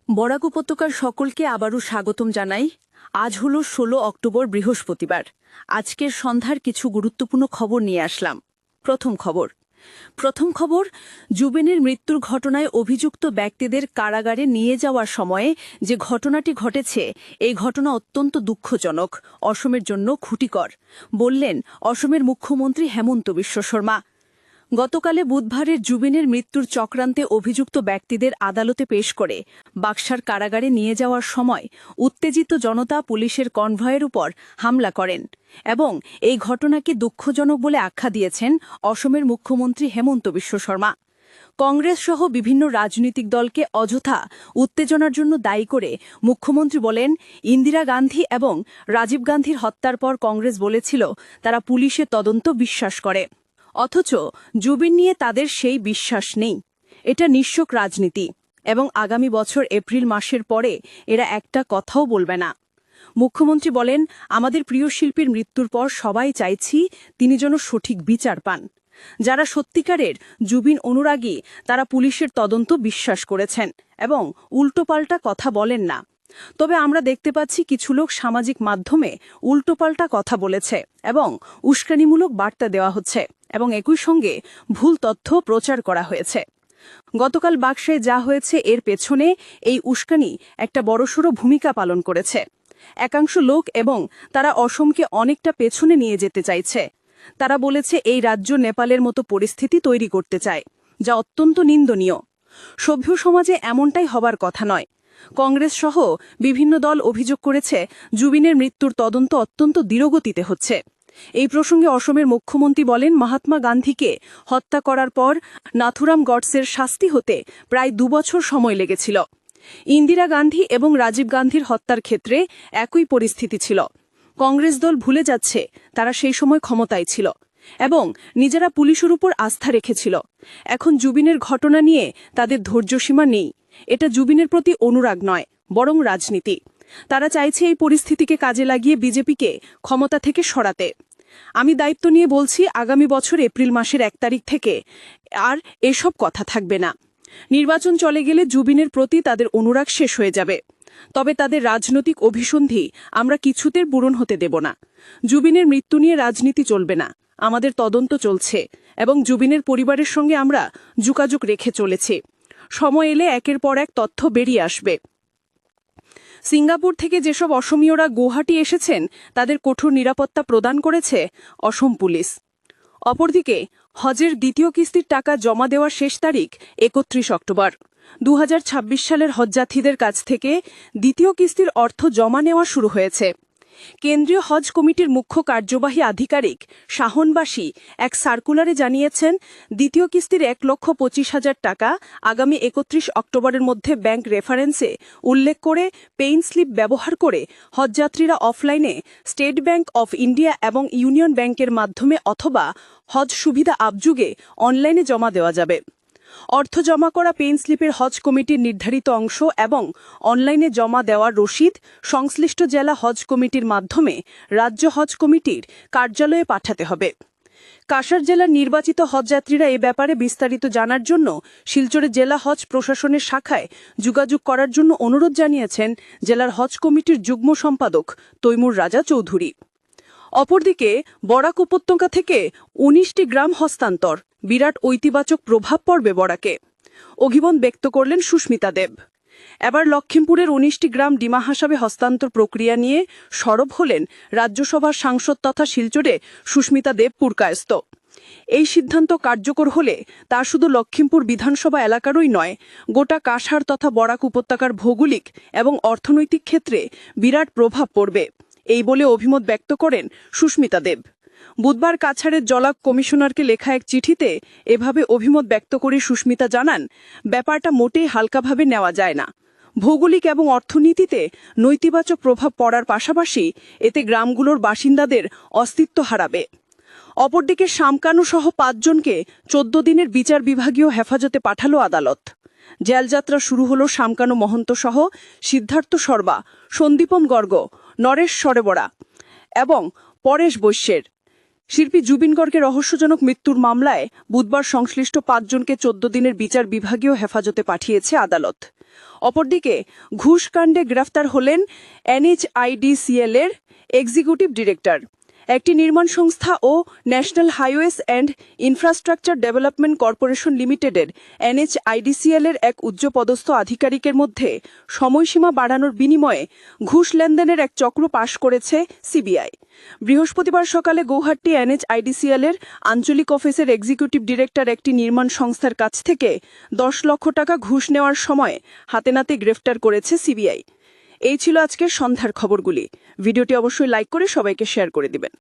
বরাক উপত্যকার সকলকে আবারও স্বাগতম জানাই। আজ হলো ১৬ অক্টোবর, বৃহস্পতিবার। আজকের সন্ধ্যার কিছু গুরুত্বপূর্ণ খবর নিয়ে আসলাম। প্রথম খবর, জুবিনের মৃত্যুর ঘটনায় অভিযুক্ত ব্যক্তিদের কারাগারে নিয়ে যাওয়ার সময়ে যে ঘটনাটি ঘটেছে, এই ঘটনা অত্যন্ত দুঃখজনক, অসমের জন্য ক্ষতিকর, বললেন অসমের মুখ্যমন্ত্রী হেমন্ত বিশ্ব শর্মা। গতকালে বুধবারের জুবিনের মৃত্যুর চক্রান্তে অভিযুক্ত ব্যক্তিদের আদালতে পেশ করে বাক্সার কারাগারে নিয়ে যাওয়ার সময় উত্তেজিত জনতা পুলিশের কনভয়ের উপর হামলা করেন এবং এই ঘটনাকে দুঃখজনক বলে আখ্যা দিয়েছেন অসমের মুখ্যমন্ত্রী হেমন্ত বিশ্ব শর্মা। কংগ্রেস সহ বিভিন্ন রাজনৈতিক দলকে অযথা উত্তেজনার জন্য দায়ী করে মুখ্যমন্ত্রী বলেন, ইন্দিরা গান্ধী এবং রাজীব গান্ধীর হত্যার পর কংগ্রেস বলেছিল তারা পুলিশের তদন্ত বিশ্বাস করে, অথচ জুবিন নিয়ে তাদের সেই বিশ্বাস নেই। এটা নিঃশক রাজনীতি এবং আগামী বছর এপ্রিল মাসের পরে এরা একটা কথাও বলবে না। মুখ্যমন্ত্রী বলেন, আমাদের প্রিয় শিল্পীর মৃত্যুর পর সবাই চাইছি তিনি যেন সঠিক বিচার পান। যারা সত্যিকারের জুবিন অনুরাগী তারা পুলিশের তদন্ত বিশ্বাস করেছেন এবং উল্টোপাল্টা কথা বলেন না। তবে আমরা দেখতে পাচ্ছি কিছু লোক সামাজিক মাধ্যমে উল্টোপাল্টা কথা বলেছে এবং উস্কানিমূলক বার্তা দেওয়া হচ্ছে এবং একই সঙ্গে ভুল তথ্য প্রচার করা হয়েছে। গতকাল বাক্সায় যা হয়েছে এর পেছনে এই উস্কানি একটা বড়সড় ভূমিকা পালন করেছে। একাংশ লোক এবং তারা অসমকে অনেকটা পেছনে নিয়ে যেতে চাইছে। তারা বলেছে এই রাজ্য নেপালের মতো পরিস্থিতি তৈরি করতে চায়, যা অত্যন্ত নিন্দনীয়। সভ্য সমাজে এমনটাই হবার কথা নয়। কংগ্রেস সহ বিভিন্ন দল অভিযোগ করেছে জুবিনের মৃত্যুর তদন্ত অত্যন্ত ধীরগতিতে হচ্ছে। এই প্রসঙ্গে অসমের মুখ্যমন্ত্রী বলেন, মহাত্মা গান্ধীকে হত্যা করার পর নাথুরাম গডসের শাস্তি হতে প্রায় ২ বছর সময় লেগেছিল। ইন্দিরা গান্ধী এবং রাজীব গান্ধীর হত্যার ক্ষেত্রে একই পরিস্থিতি ছিল। কংগ্রেস দল ভুলে যাচ্ছে তারা সেই সময় ক্ষমতায় ছিল এবং নিজেরা পুলিশের উপর আস্থা রেখেছিল। এখন জুবিনের ঘটনা নিয়ে তাদের ধৈর্যসীমা নেই। এটা জুবিনের প্রতি অনুরাগ নয়, বরং রাজনীতি। তারা চাইছে এই পরিস্থিতিকে কাজে লাগিয়ে বিজেপিকে ক্ষমতা থেকে সরাতে। আমি দায়িত্ব নিয়ে বলছি, আগামী বছর এপ্রিল মাসের ১ তারিখ থেকে আর এসব কথা থাকবে না। নির্বাচন চলে গেলে জুবিনের প্রতি তাদের অনুরাগ শেষ হয়ে যাবে। তবে তাদের রাজনৈতিক অভিসন্ধি আমরা কিছুতে পূরণ হতে দেব না। জুবিনের মৃত্যু নিয়ে রাজনীতি চলবে না। আমাদের তদন্ত চলছে এবং জুবিনের পরিবারের সঙ্গে আমরা যোগাযোগ রেখে চলেছি। সময় এলে একের পর এক তথ্য বেরিয়ে আসবে। সিঙ্গাপুর থেকে যেসব অসমীয়রা গুয়াহাটি এসেছেন তাদের কঠোর নিরাপত্তা প্রদান করেছে অসম পুলিশ। অপরদিকে হজের দ্বিতীয় কিস্তির টাকা জমা দেওয়ার শেষ তারিখ ৩১ অক্টোবর। ২০২৬ সালের হজযাত্রীদের কাছ থেকে দ্বিতীয় কিস্তির অর্থ জমা নেওয়া শুরু হয়েছে। কেন্দ্রীয় হজ কমিটির মুখ্য কার্যবাহী আধিকারিক শাহনবাসী এক সার্কুলারে জানিয়েছেন, দ্বিতীয় কিস্তির ১,২৫,০০০ টাকা আগামী ৩১ অক্টোবরের মধ্যে ব্যাংক রেফারেন্সে উল্লেখ করে পেইন স্লিপ ব্যবহার করে হজযাত্রীরা অফলাইনে স্টেট ব্যাংক অফ ইন্ডিয়া এবং ইউনিয়ন ব্যাংকের মাধ্যমে অথবা হজ সুবিধা আপযুগে অনলাইনে জমা দেওয়া যাবে। অর্থ জমা করা পেইন স্লিপের হজ কমিটির নির্ধারিত অংশ এবং অনলাইনে জমা দেওয়ার রসিদ সংশ্লিষ্ট জেলা হজ কমিটির মাধ্যমে রাজ্য হজ কমিটির কার্যালয়ে পাঠাতে হবে। কাছাড় জেলার নির্বাচিত হজযাত্রীরা এ ব্যাপারে বিস্তারিত জানার জন্য শিলচরে জেলা হজ প্রশাসনের শাখায় যোগাযোগ করার জন্য অনুরোধ জানিয়েছেন জেলার হজ কমিটির যুগ্ম সম্পাদক তৈমুর রাজা চৌধুরী। অপরদিকে বরাক উপত্যকা থেকে ১৯টি গ্রাম হস্তান্তর, বিরাট ঐতিবাচক প্রভাব পড়বে বরাকে, অভিমত ব্যক্ত করলেন সুস্মিতা দেব। এবার লখিমপুরের ১৯টি গ্রাম ডিমা হাসাবে হস্তান্তর প্রক্রিয়া নিয়ে সরব হলেন রাজ্যসভার সাংসদ তথা শিলচরে সুস্মিতা দেব পুরকায়স্ত। এই সিদ্ধান্ত কার্যকর হলে তা শুধু লখিমপুর বিধানসভা এলাকারই নয়, গোটা কাছাড় তথা বরাক উপত্যকার ভৌগোলিক এবং অর্থনৈতিক ক্ষেত্রে বিরাট প্রভাব পড়বে, এই বলে অভিমত ব্যক্ত করেন সুস্মিতা দেব। বুধবার কাছাড়ের জলা কমিশনারকে লেখা এক চিঠিতে এভাবে অভিমত ব্যক্ত করে সুস্মিতা জানান, ব্যাপারটা মোটেই হালকাভাবে নেওয়া যায় না। ভৌগোলিক এবং অর্থনীতিতে নৈতিবাচক প্রভাব পড়ার পাশাপাশি এতে গ্রামগুলোর বাসিন্দাদের অস্তিত্ব হারাবে। অপরদিকে শামকানু সহ ৫ জনকে ১৪ দিনের বিচার বিভাগীয় হেফাজতে পাঠালো আদালত। জেলযাত্রা শুরু হল শামকানু মহন্ত সহ সিদ্ধার্থ শর্মা, সন্দীপম গর্গ, নরেশ সরেবরা এবং পরেশ বৈশ্যের। শিল্পী জুবিন গর্গের রহস্যজনক মৃত্যুর মামলায় বুধবার সংশ্লিষ্ট ৫ জনকে ১৪ দিনের বিচার বিভাগীয় হেফাজতে পাঠিয়েছে আদালত। অপরদিকে ঘুষকাণ্ডে গ্রেফতার হলেন NHIDCL এর এক্সিকিউটিভ ডিরেক্টর। একটি নির্মাণ সংস্থা ও National Highways and Infrastructure Development Corporation লিমিটেডের NHIDCL এর এক উচ্চপদস্থ আধিকারিকের মধ্যে সময়সীমা বাড়ানোর বিনিময়ে ঘুষ লেনদেনের এক চক্র পাশ করেছে সিবিআই। বৃহস্পতিবার সকালে গৌহাটি NHIDCL এর আঞ্চলিক অফিসের এক্সিকিউটিভ ডিরেক্টর একটি নির্মাণ সংস্থার কাছ থেকে 10 লক্ষ টাকা ঘুষ নেওয়ার সময় হাতে নাতে গ্রেফতার করেছে সিবিআই। এই ছিল আজকের সন্ধ্যার খবরগুলি। ভিডিওটি অবশ্যই লাইক করে সবাইকে শেয়ার করে দিবেন।